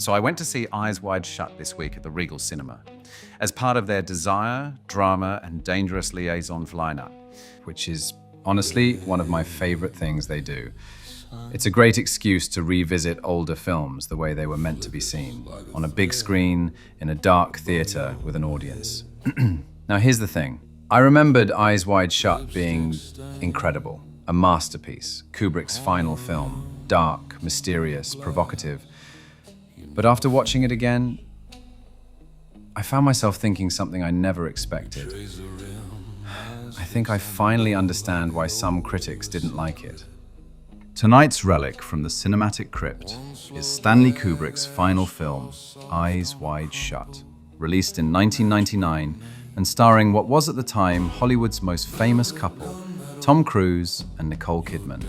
So I went to see Eyes Wide Shut this week at the Regal Cinema as part of their Desire, Drama and Dangerous Liaisons lineup, which is honestly one of my favorite things they do. It's a great excuse to revisit older films the way they were meant to be seen, on a big screen, in a dark theater with an audience. Now here's the thing. I remembered Eyes Wide Shut being incredible, a masterpiece, Kubrick's final film, dark, mysterious, provocative. But after watching it again, I found myself thinking something I never expected. I think I finally understand why some critics didn't like it. Tonight's relic from the cinematic crypt is Stanley Kubrick's final film, Eyes Wide Shut, released in 1999 and starring what was at the time Hollywood's most famous couple, Tom Cruise and Nicole Kidman.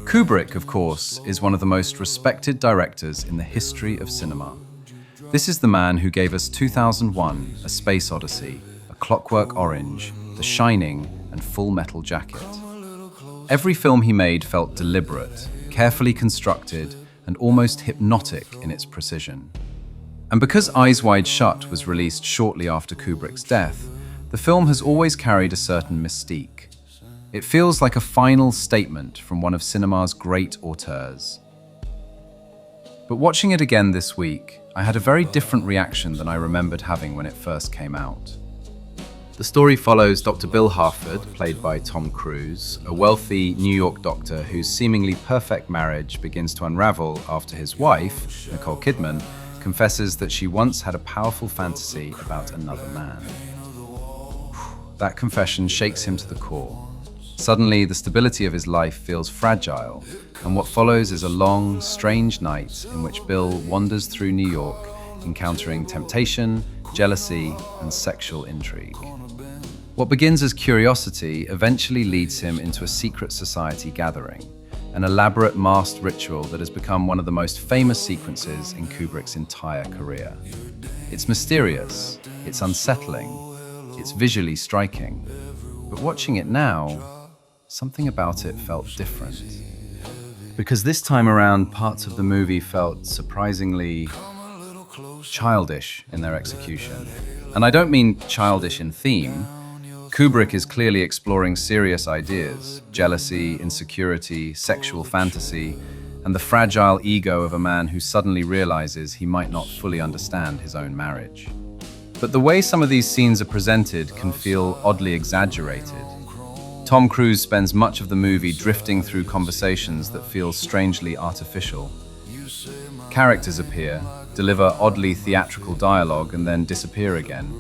Kubrick, of course, is one of the most respected directors in the history of cinema. This is the man who gave us 2001, A Space Odyssey, A Clockwork Orange, The Shining, and Full Metal Jacket. Every film he made felt deliberate, carefully constructed, and almost hypnotic in its precision. And because Eyes Wide Shut was released shortly after Kubrick's death, the film has always carried a certain mystique. It feels like a final statement from one of cinema's great auteurs. But watching it again this week, I had a very different reaction than I remembered having when it first came out. The story follows Dr. Bill Harford, played by Tom Cruise, a wealthy New York doctor whose seemingly perfect marriage begins to unravel after his wife, Nicole Kidman, confesses that she once had a powerful fantasy about another man. That confession shakes him to the core. Suddenly, the stability of his life feels fragile, and what follows is a long, strange night in which Bill wanders through New York, encountering temptation, jealousy, and sexual intrigue. What begins as curiosity eventually leads him into a secret society gathering, an elaborate masked ritual that has become one of the most famous sequences in Kubrick's entire career. It's mysterious, it's unsettling, it's visually striking, but watching it now, something about it felt different. Because this time around, parts of the movie felt surprisingly childish in their execution. And I don't mean childish in theme. Kubrick is clearly exploring serious ideas: jealousy, insecurity, sexual fantasy, and the fragile ego of a man who suddenly realizes he might not fully understand his own marriage. But the way some of these scenes are presented can feel oddly exaggerated. Tom Cruise spends much of the movie drifting through conversations that feel strangely artificial. Characters appear, deliver oddly theatrical dialogue, and then disappear again.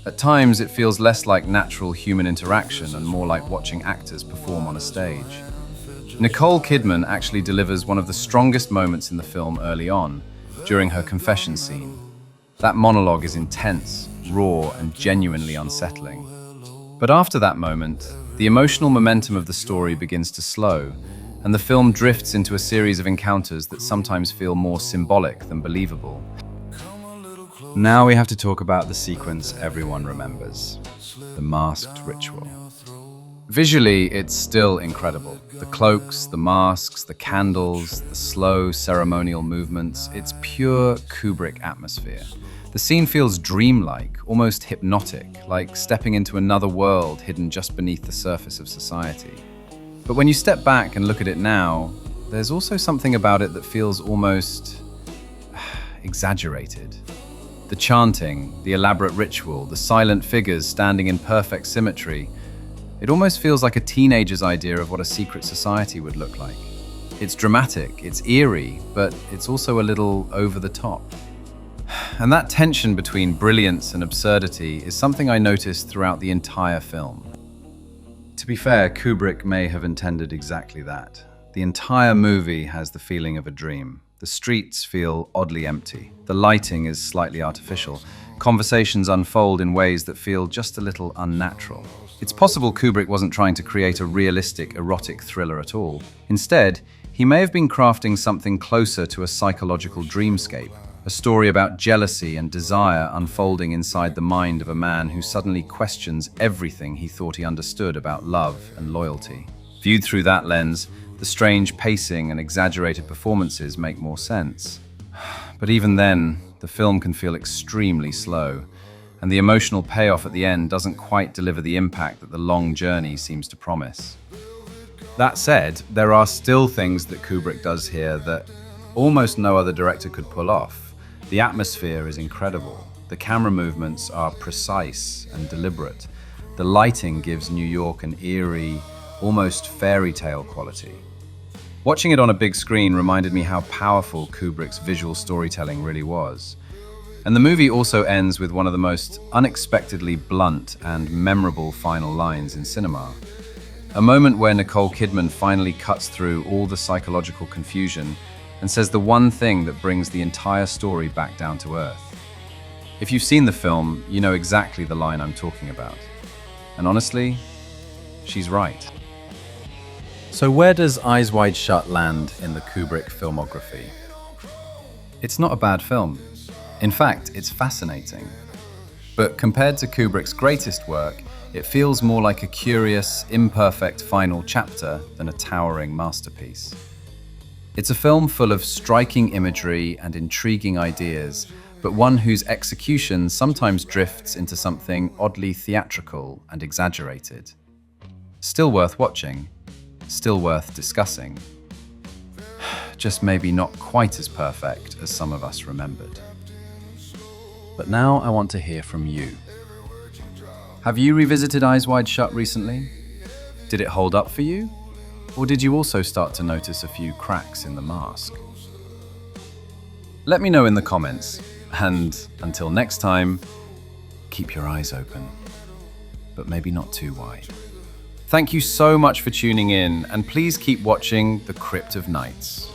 At times, it feels less like natural human interaction and more like watching actors perform on a stage. Nicole Kidman actually delivers one of the strongest moments in the film early on, during her confession scene. That monologue is intense, raw, and genuinely unsettling. But after that moment, the emotional momentum of the story begins to slow, and the film drifts into a series of encounters that sometimes feel more symbolic than believable. Now we have to talk about the sequence everyone remembers, the masked ritual. Visually, it's still incredible. The cloaks, the masks, the candles, the slow ceremonial movements, it's pure Kubrick atmosphere. The scene feels dreamlike, almost hypnotic, like stepping into another world hidden just beneath the surface of society. But when you step back and look at it now, there's also something about it that feels almost exaggerated. The chanting, the elaborate ritual, the silent figures standing in perfect symmetry, it almost feels like a teenager's idea of what a secret society would look like. It's dramatic, it's eerie, but it's also a little over the top. And that tension between brilliance and absurdity is something I noticed throughout the entire film. To be fair, Kubrick may have intended exactly that. The entire movie has the feeling of a dream. The streets feel oddly empty. The lighting is slightly artificial. Conversations unfold in ways that feel just a little unnatural. It's possible Kubrick wasn't trying to create a realistic, erotic thriller at all. Instead, he may have been crafting something closer to a psychological dreamscape, a story about jealousy and desire unfolding inside the mind of a man who suddenly questions everything he thought he understood about love and loyalty. Viewed through that lens, the strange pacing and exaggerated performances make more sense. But even then, the film can feel extremely slow, and the emotional payoff at the end doesn't quite deliver the impact that the long journey seems to promise. That said, there are still things that Kubrick does here that almost no other director could pull off. The atmosphere is incredible. The camera movements are precise and deliberate. The lighting gives New York an eerie, almost fairy tale quality. Watching it on a big screen reminded me how powerful Kubrick's visual storytelling really was. And the movie also ends with one of the most unexpectedly blunt and memorable final lines in cinema. A moment where Nicole Kidman finally cuts through all the psychological confusion and says the one thing that brings the entire story back down to earth. If you've seen the film, you know exactly the line I'm talking about. And honestly, she's right. So where does Eyes Wide Shut land in the Kubrick filmography? It's not a bad film. In fact, it's fascinating. But compared to Kubrick's greatest work, it feels more like a curious, imperfect final chapter than a towering masterpiece. It's a film full of striking imagery and intriguing ideas, but one whose execution sometimes drifts into something oddly theatrical and exaggerated. Still worth watching, still worth discussing. Just maybe not quite as perfect as some of us remembered. But now I want to hear from you. Have you revisited Eyes Wide Shut recently? Did it hold up for you? Or did you also start to notice a few cracks in the mask? Let me know in the comments. And until next time, keep your eyes open, but maybe not too wide. Thank you so much for tuning in, and please keep watching The Crypt of Knights.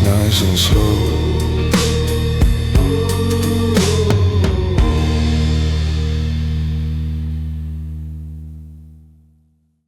Nice and slow.